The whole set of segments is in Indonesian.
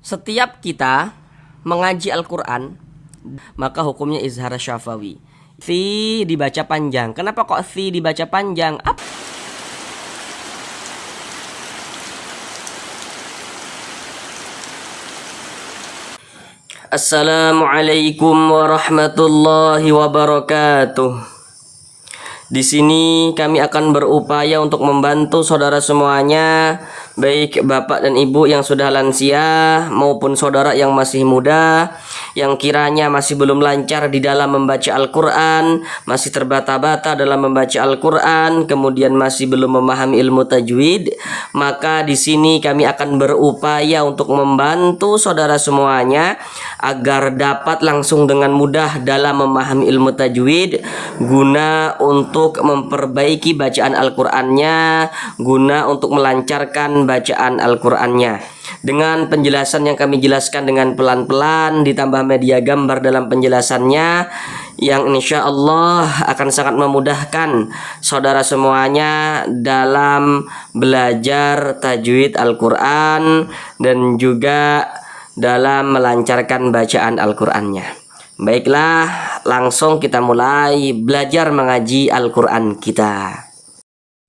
Setiap kita mengaji Al-Quran, maka hukumnya izhar syafawi. Fi dibaca panjang. Kenapa kok fi dibaca panjang? Assalamualaikum warahmatullahi wabarakatuh. Di sini kami akan berupaya untuk membantu saudara semuanya, baik bapak dan ibu yang sudah lansia maupun saudara yang masih muda, yang kiranya masih belum lancar di dalam membaca Al-Quran, masih terbata-bata dalam membaca Al-Quran, kemudian masih belum memahami ilmu tajwid. Maka di sini kami akan berupaya untuk membantu saudara semuanya agar dapat langsung dengan mudah dalam memahami ilmu tajwid, guna untuk memperbaiki bacaan Al-Qur'annya, guna untuk melancarkan bacaan Al-Qur'annya. Dengan penjelasan yang kami jelaskan dengan pelan-pelan, ditambah media gambar dalam penjelasannya, yang insya Allah akan sangat memudahkan saudara semuanya dalam belajar tajwid Al-Qur'an dan juga dalam melancarkan bacaan Al-Qur'annya. Baiklah, langsung kita mulai belajar mengaji Al-Quran kita.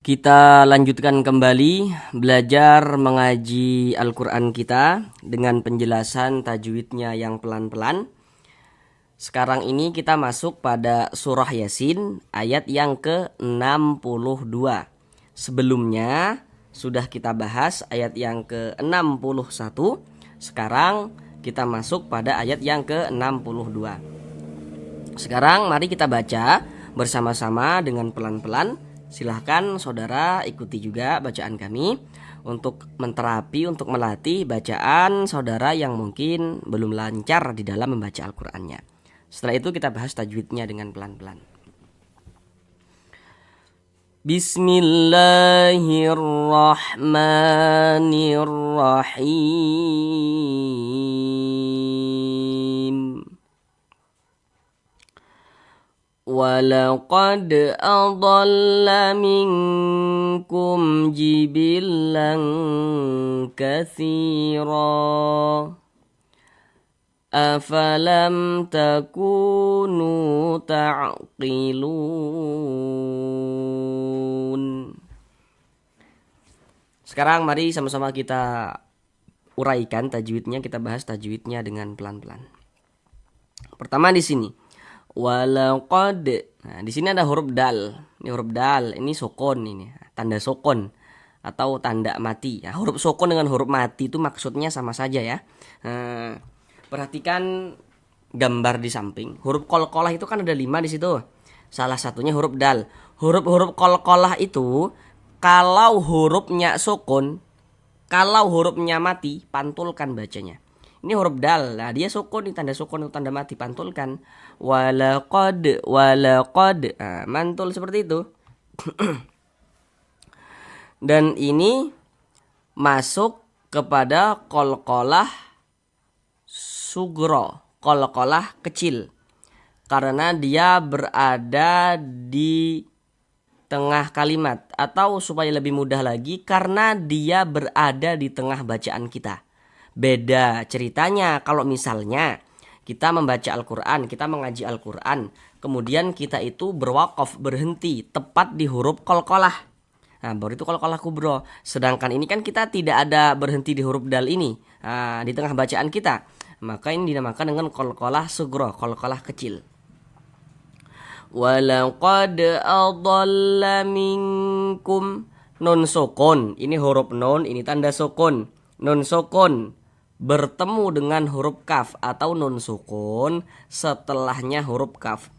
Kita lanjutkan kembali belajar mengaji Al-Quran kita dengan penjelasan tajwidnya yang pelan-pelan. Sekarang ini kita masuk pada surah Yasin ayat yang ke-62. Sebelumnya sudah kita bahas ayat yang ke-61. Sekarang kita masuk pada ayat yang ke-62. Sekarang mari kita baca bersama-sama dengan pelan-pelan. Silahkan saudara ikuti juga bacaan kami untuk menterapi, untuk melatih bacaan saudara yang mungkin belum lancar di dalam membaca Al-Qur'annya. Setelah itu kita bahas tajwidnya dengan pelan-pelan. Bismillahirrahmanirrahim. Walaqad adalla minkum jibillan katsira afalam takunu ta'qilun. Sekarang mari sama-sama kita uraikan tajwidnya, kita bahas tajwidnya dengan pelan-pelan. Pertama di sini walaqad. Nah, di sini ada huruf dal. Ini huruf dal, ini sukun, ini tanda sukun atau tanda mati. Ya, huruf sukun dengan huruf mati itu maksudnya sama saja ya. Nah, perhatikan gambar di samping. Huruf qalqalah itu kan ada 5 di situ. Salah satunya huruf dal. Huruf-huruf qalqalah itu kalau hurufnya sukun, kalau hurufnya mati, pantulkan bacanya. Ini huruf dal. Nah, dia sukun, ini tanda sukun atau tanda mati, pantulkan. Walaqad. Nah, mantul seperti itu. Dan ini masuk kepada qalqalah sugro, qalqalah kecil, karena dia berada di tengah kalimat, atau supaya lebih mudah lagi, karena dia berada di tengah bacaan kita. Beda ceritanya kalau misalnya kita membaca Al-Quran, kita mengaji Al-Quran, kemudian kita itu berwaqaf, berhenti tepat di huruf qalqalah. Nah, baru itu qalqalah kubro. Sedangkan ini kan kita tidak ada berhenti di huruf dal ini, di tengah bacaan kita. Maka ini dinamakan dengan qalqalah sugro, qalqalah kecil. Walaqad adalla minkum. Nun sukun, ini huruf nun, ini tanda sukun. Nun sukun bertemu dengan huruf kaf atau nun sukun setelahnya huruf kaf.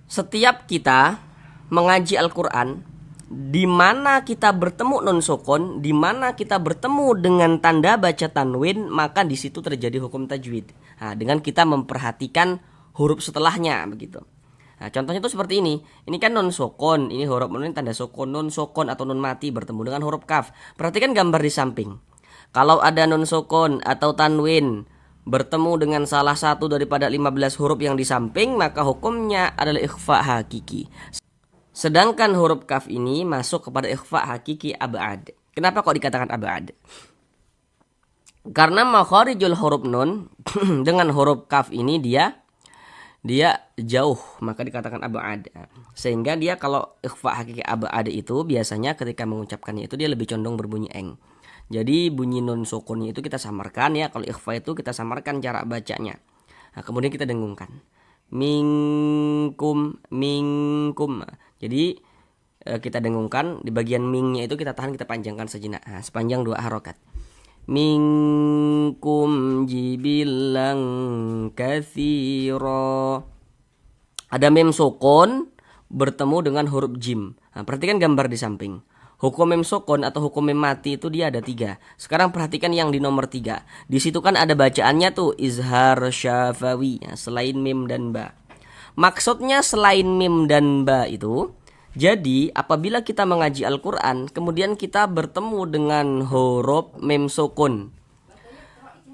Setiap kita mengaji Al-Quran, di mana kita bertemu nun sukun, di mana kita bertemu dengan tanda baca tanwin, maka di situ terjadi hukum tajwid. Nah, dengan kita memperhatikan huruf setelahnya begitu. Nah, contohnya itu seperti ini. Ini kan nun sukun, ini huruf nun, tanda sukun, nun sukun atau nun mati bertemu dengan huruf kaf. Perhatikan gambar di samping. Kalau ada nun sukun atau tanwin bertemu dengan salah satu daripada 15 huruf yang di samping, maka hukumnya adalah ikhfa hakiki. Sedangkan huruf kaf ini masuk kepada ikhfa hakiki ab'ad. Kenapa kok dikatakan ab'ad? Karena makharijul huruf nun dengan huruf kaf ini dia jauh, maka dikatakan abad. Sehingga dia kalau ikhfa hakiki abad itu biasanya ketika mengucapkannya itu dia lebih condong berbunyi eng. Jadi bunyi nun sukunnya itu kita samarkan ya. Kalau ikhfa itu kita samarkan cara bacanya. Nah, kemudian kita dengungkan. Minkum. Jadi kita dengungkan di bagian mingnya itu kita tahan, kita panjangkan sejenak. Nah, sepanjang 2 harokat. Minkum jibilang katsira. Ada mem sukun bertemu dengan huruf jim. Nah, perhatikan gambar di samping. Hukum mem sukun atau hukum mem mati itu dia ada 3. Sekarang perhatikan yang di nomor 3. Di situ kan ada bacaannya tuh izhar syafawi, ya, selain mim dan ba. Maksudnya selain mim dan ba itu, jadi apabila kita mengaji Al-Quran, kemudian kita bertemu dengan huruf mem sukun.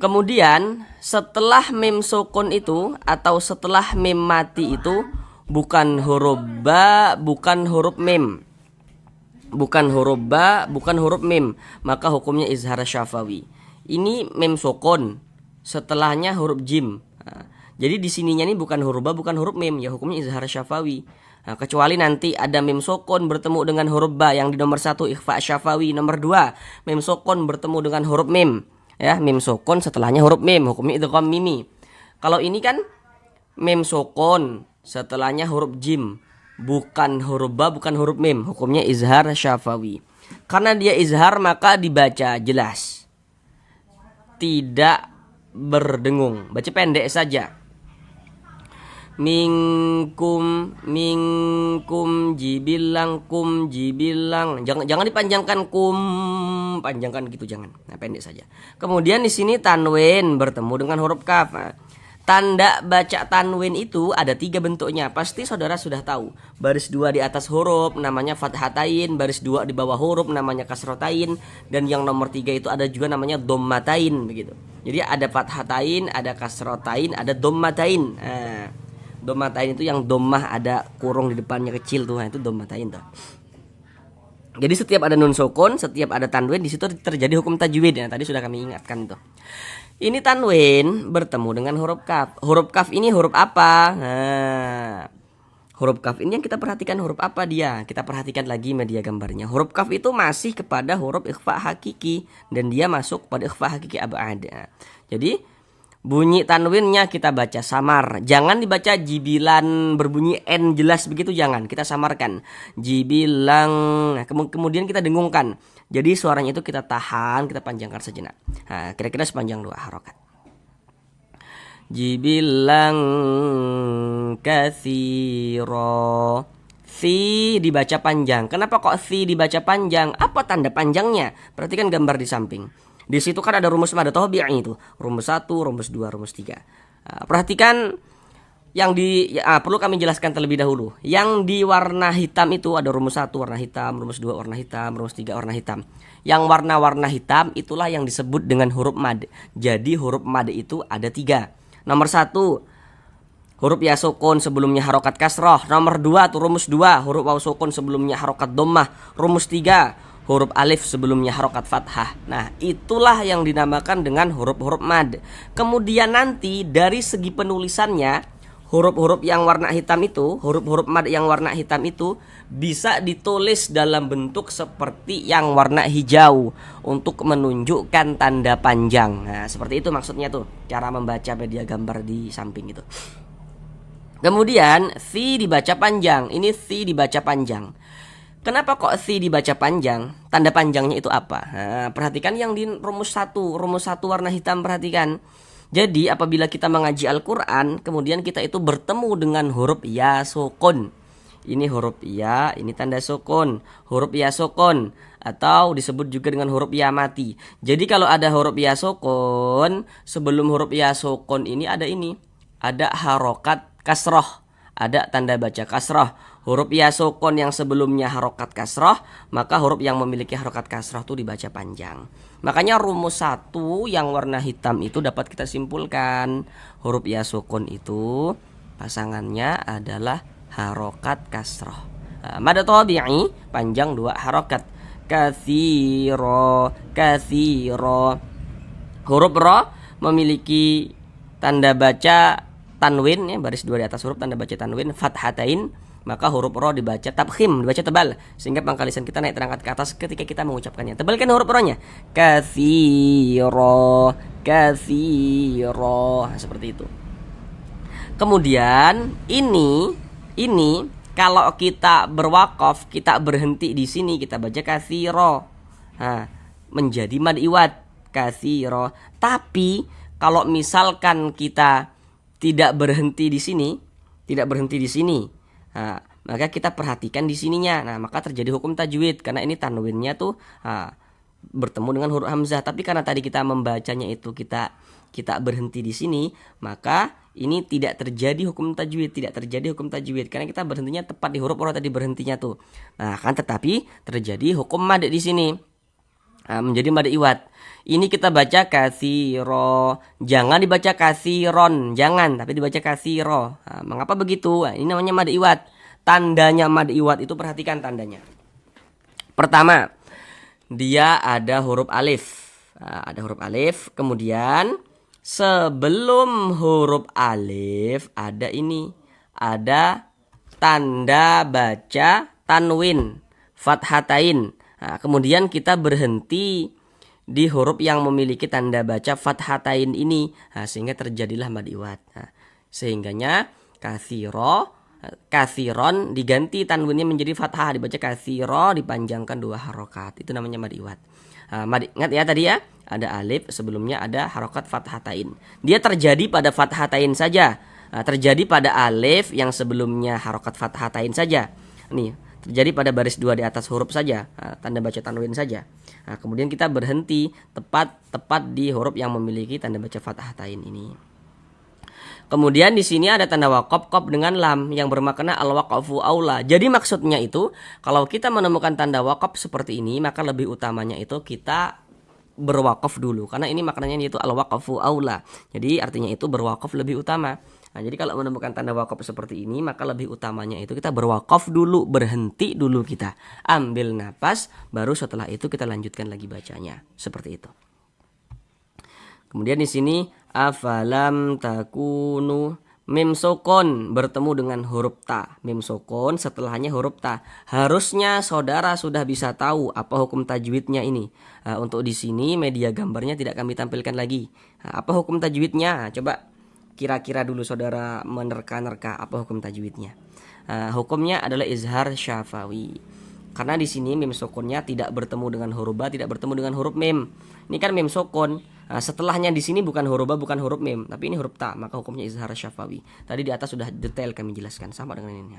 Kemudian setelah mem sukun itu atau setelah mem mati itu bukan huruf ba, bukan huruf mem. Bukan huruf ba, bukan huruf mem. Maka hukumnya izhar syafawi. Ini mem sukun, setelahnya huruf jim. Nah, jadi di sininya ini bukan huruf ba, bukan huruf mem, ya hukumnya izhar syafawi. Nah, kecuali nanti ada mem sukun bertemu dengan huruf ba yang di nomor 1 ikhfa syafawi, nomor 2 mem sukun bertemu dengan huruf mem. Ya, mem sukun setelahnya huruf mem, hukumnya idgham mimi. Kalau ini kan mem sukun setelahnya huruf jim, bukan huruf ba, bukan huruf mem, hukumnya izhar syafawi. Karena dia izhar maka dibaca jelas, tidak berdengung, baca pendek saja. Minkum jibilang jangan dipanjangkan panjangkan gitu, jangan. Nah, pendek saja. Kemudian di sini tanwin bertemu dengan huruf kaf. Nah, tanda baca tanwin itu ada 3 bentuknya. Pasti saudara sudah tahu. Baris 2 di atas huruf namanya fathatain, baris 2 di bawah huruf namanya kasrotain, dan yang nomor 3 itu ada juga namanya dhammatain begitu. Jadi ada fathatain, ada kasrotain, ada dhammatain. Nah, dhammatain itu yang dhammah ada kurung di depannya kecil tuh, nah, itu dhammatain tuh. Jadi setiap ada nun sukun, setiap ada tanwin, di situ terjadi hukum tajwid. Nah, tadi sudah kami ingatkan itu. Ini tanwin bertemu dengan huruf kaf. Huruf kaf ini huruf apa? Nah, huruf kaf ini yang kita perhatikan huruf apa dia? Kita perhatikan lagi media gambarnya. Huruf kaf itu masih kepada huruf ikhfa hakiki dan dia masuk pada ikhfa hakiki abad. Jadi bunyi tanwinnya kita baca samar. Jangan dibaca jibilan berbunyi n jelas begitu, jangan. Kita samarkan. Jibilang. Nah, kemudian kita dengungkan. Jadi suaranya itu kita tahan, kita panjangkan sejenak. Nah, kira-kira sepanjang 2 harokat. Jibilang katsira. Si dibaca panjang. Kenapa kok si dibaca panjang? Apa tanda panjangnya? Perhatikan gambar di samping. Di situ kan ada rumus mad tabi'i itu. Rumus 1, rumus 2, rumus 3. Perhatikan yang perlu kami jelaskan terlebih dahulu. Yang di warna hitam itu ada rumus 1 warna hitam, rumus 2 warna hitam, rumus 3 warna hitam. Yang warna-warna hitam itulah yang disebut dengan huruf mad. Jadi huruf mad itu ada 3. Nomor 1 huruf ya sukun sebelumnya harokat kasroh. Nomor 2 tuh rumus 2 huruf waw sukun sebelumnya harokat dhammah. Rumus 3 huruf alif sebelumnya harokat fathah. Nah, itulah yang dinamakan dengan huruf-huruf mad. Kemudian nanti dari segi penulisannya, huruf-huruf yang warna hitam itu, huruf-huruf mad yang warna hitam itu bisa ditulis dalam bentuk seperti yang warna hijau untuk menunjukkan tanda panjang. Nah, seperti itu maksudnya tuh, cara membaca media gambar di samping itu. Kemudian si dibaca panjang. Ini si dibaca panjang. Kenapa kok si dibaca panjang? Tanda panjangnya itu apa? Nah, perhatikan yang di rumus 1. Rumus 1 warna hitam, perhatikan. Jadi apabila kita mengaji Al-Quran, kemudian kita itu bertemu dengan huruf ya sukun. Ini huruf ya, ini tanda sukun. Huruf ya sukun atau disebut juga dengan huruf ya mati. Jadi kalau ada huruf ya sukun, sebelum huruf ya sukun ini. Ada harokat kasroh. Ada tanda baca kasroh. Huruf ya sukun yang sebelumnya harokat kasroh, maka huruf yang memiliki harokat kasroh itu dibaca panjang. Makanya rumus 1 yang warna hitam itu dapat kita simpulkan. Huruf ya sukun itu pasangannya adalah harokat kasroh. Mad tabi'i panjang 2 harokat. Katsira. Huruf ro memiliki tanda baca tanwin, ya, baris 2 di atas huruf tanda baca tanwin fathatain, maka huruf ro dibaca tabkhim, dibaca tebal, sehingga pangkal lisan kita naik terangkat ke atas ketika kita mengucapkannya. Tebalkan huruf ro-nya. Katsiro, katsiro, seperti itu. Kemudian ini kalau kita berwakaf, kita berhenti di sini, kita baca katsiro. Nah, menjadi mad iwad katsiro. Tapi kalau misalkan kita tidak berhenti di sini, nah, maka kita perhatikan di sininya. Nah, maka terjadi hukum tajwid karena ini tanwinnya tuh bertemu dengan huruf hamzah. Tapi karena tadi kita membacanya itu kita berhenti di sini, maka ini tidak terjadi hukum tajwid, karena kita berhentinya tepat di huruf ro tadi berhentinya tuh. Nah, kan tetapi terjadi hukum mad di sini. Menjadi mad iwad. Ini kita baca katsiro, jangan dibaca katsiron, jangan, tapi dibaca katsiro. Mengapa begitu? Ini namanya mad iwad. Tandanya mad iwad itu, perhatikan tandanya. Pertama, dia ada huruf alif. Ada huruf alif, kemudian sebelum huruf alif ada ini, ada tanda baca tanwin fathatain. Kemudian kita berhenti di huruf yang memiliki tanda baca fathatain ini, sehingga terjadilah mad iwad. Sehingganya katsiron diganti tanwinnya menjadi fathah, dibaca katsiro, dipanjangkan 2 harokat. Itu namanya mad iwad. Ingat ya tadi ya, ada alif, sebelumnya ada harokat fathatain. Dia terjadi pada fathatain saja. Terjadi pada alif yang sebelumnya harokat fathatain saja. Nih, terjadi pada baris 2 di atas huruf saja, tanda baca tanwin saja. Kemudian kita berhenti tepat di huruf yang memiliki tanda baca fathatain ini. Kemudian di sini ada tanda waqaf qaf dengan lam yang bermakna al-waqfu aula. Jadi maksudnya itu, kalau kita menemukan tanda waqaf seperti ini, maka lebih utamanya itu kita berwakaf dulu, karena ini maknanya itu al-waqfu aula. Jadi artinya itu berwakaf lebih utama. Jadi kalau menemukan tanda wakaf seperti ini, maka lebih utamanya itu kita berwakaf dulu, berhenti dulu, kita ambil napas, baru setelah itu kita lanjutkan lagi bacanya, seperti itu. Kemudian di sini afalam takunu, mim sukun bertemu dengan huruf ta, mim sukun setelahnya huruf ta. Harusnya saudara sudah bisa tahu apa hukum tajwidnya ini. Untuk di sini media gambarnya tidak kami tampilkan lagi. Apa hukum tajwidnya? Coba kira-kira dulu saudara menerka-nerka apa hukum tajwidnya. Hukumnya adalah izhar syafawi. Karena di sini mim sukunnya tidak bertemu dengan huruf ba, tidak bertemu dengan huruf mim. Ini kan mim sukun. Setelahnya di sini bukan huruf ba, bukan huruf mim, tapi ini huruf ta, maka hukumnya izhar syafawi. Tadi di atas sudah detail kami jelaskan, sama dengan ini.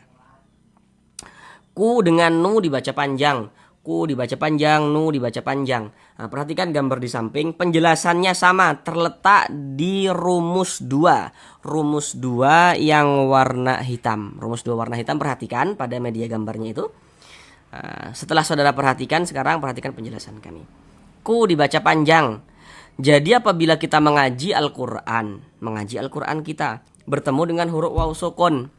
Ku dengan nu dibaca panjang. Ku dibaca panjang, nu dibaca panjang. Perhatikan gambar di samping, penjelasannya sama, terletak di rumus 2. Rumus 2 yang warna hitam. Rumus 2 warna hitam, perhatikan pada media gambarnya itu. Setelah saudara perhatikan, sekarang perhatikan penjelasan kami. Ku dibaca panjang. Jadi apabila kita mengaji Al-Quran kita bertemu dengan huruf waw sukun.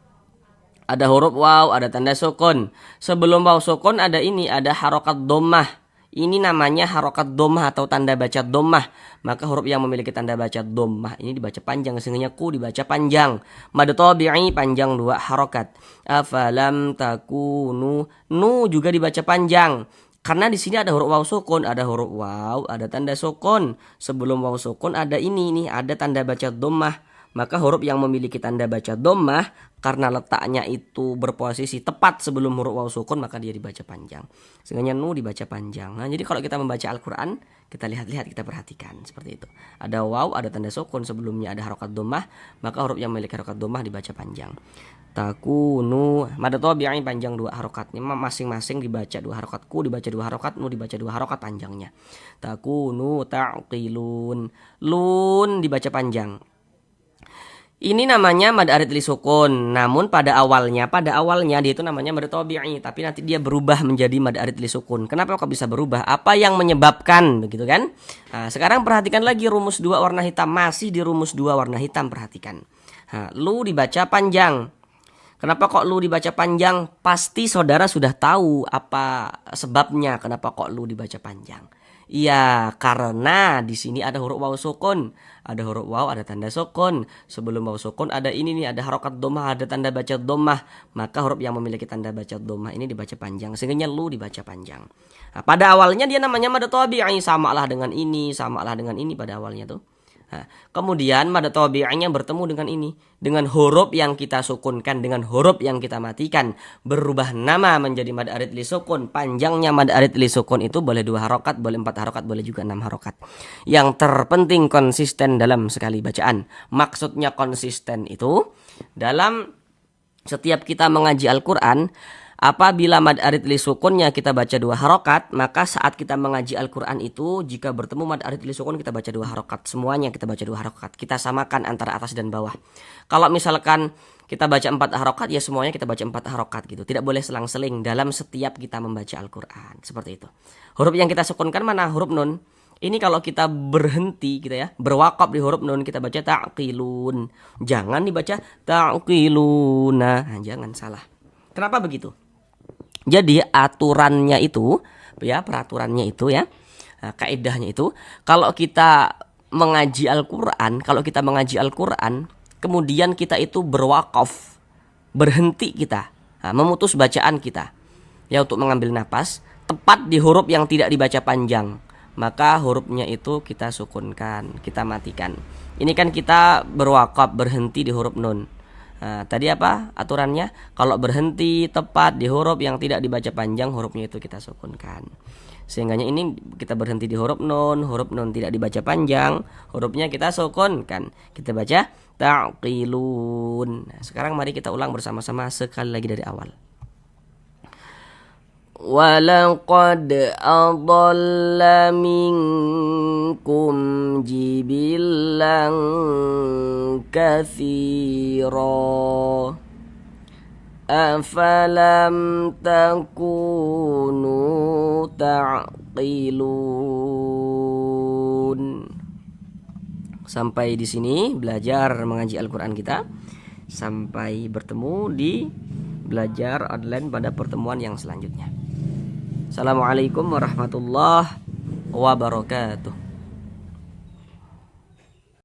Ada huruf waw, ada tanda sukun. Sebelum waw sukun ada ini, ada harokat dhammah. Ini namanya harokat dhammah atau tanda baca dhammah. Maka huruf yang memiliki tanda baca dhammah ini dibaca panjang, sehingga ku dibaca panjang. Mad tabi'i panjang 2 harokat. Afalam takunu, nu juga dibaca panjang. Karena di sini ada huruf waw sukun, ada huruf waw, ada tanda sukun. Sebelum waw sukun ada ini nih, ada tanda baca dhammah. Maka huruf yang memiliki tanda baca dhammah, karena letaknya itu berposisi tepat sebelum huruf waw sukun, maka dia dibaca panjang. Sehingga nu dibaca panjang. Jadi kalau kita membaca Al-Quran, kita lihat-lihat, kita perhatikan seperti itu. Ada waw, ada tanda sukun, sebelumnya ada harokat dhammah, maka huruf yang memiliki harokat dhammah dibaca panjang. Takunu, mad tabi'i panjang 2 harokat. Ini masing-masing dibaca 2 harokat. Ku dibaca 2 harokat, nu dibaca 2 harokat panjangnya. Takunu ta'qilun. Lun dibaca panjang. Ini namanya mad arid li sukun. Namun pada awalnya dia itu namanya mad tabi'i, tapi nanti dia berubah menjadi mad arid li sukun. Kenapa kok bisa berubah? Apa yang menyebabkan, begitu kan? Sekarang perhatikan lagi rumus 2 warna hitam, masih di rumus 2 warna hitam, perhatikan. Lu dibaca panjang. Kenapa kok lu dibaca panjang? Pasti saudara sudah tahu apa sebabnya kenapa kok lu dibaca panjang. Iya, karena di sini ada huruf waw sukun. Ada huruf waw, ada tanda sukun. Sebelum waw sukun ada ini nih, ada harokat dhammah, ada tanda baca dhammah. Maka huruf yang memiliki tanda baca dhammah ini dibaca panjang, sehingga lu dibaca panjang. Nah, pada awalnya dia namanya mad tabi'i, samalah dengan ini pada awalnya tuh. Nah, kemudian mad tabi'inya bertemu dengan ini, dengan huruf yang kita sukunkan, dengan huruf yang kita matikan, berubah nama menjadi mad arid li sukun. Panjangnya mad arid li sukun itu boleh 2 harokat, boleh 4 harokat, boleh juga 6 harokat. Yang terpenting konsisten dalam sekali bacaan. Maksudnya konsisten itu dalam setiap kita mengaji Al-Quran. Apabila mad arid li sukunnya kita baca 2 harokat, maka saat kita mengaji Al-Quran itu, jika bertemu mad arid li sukun kita baca 2 harokat. Semuanya kita baca 2 harokat. Kita samakan antara atas dan bawah. Kalau misalkan kita baca 4 harokat, ya semuanya kita baca 4 harokat gitu. Tidak boleh selang-seling dalam setiap kita membaca Al-Quran. Seperti itu. Huruf yang kita sukunkan mana? Huruf nun. Ini kalau kita berhenti gitu ya, berwakaf di huruf nun, kita baca ta'qilun. Jangan dibaca ta'qiluna. Nah, jangan salah. Kenapa begitu? Jadi aturannya itu ya, peraturannya itu ya, kaidahnya itu, kalau kita mengaji Al-Quran, kemudian kita itu berwakaf, berhenti kita, memutus bacaan kita ya untuk mengambil napas tepat di huruf yang tidak dibaca panjang, maka hurufnya itu kita sukunkan, kita matikan. Ini kan kita berwakaf, berhenti di huruf nun. Nah, tadi apa aturannya? Kalau berhenti tepat di huruf yang tidak dibaca panjang, hurufnya itu kita sukunkan. Sehingganya ini kita berhenti di huruf nun tidak dibaca panjang, hurufnya kita sukunkan. Kita baca ta'qilun. Nah, sekarang mari kita ulang bersama-sama sekali lagi dari awal. Walaqad adalla minkum jibillan katsira afalam takunu ta'qilun. Sampai di sini belajar mengaji Al-Quran kita. Sampai bertemu di belajar online pada pertemuan yang selanjutnya. Assalamualaikum warahmatullahi wabarakatuh.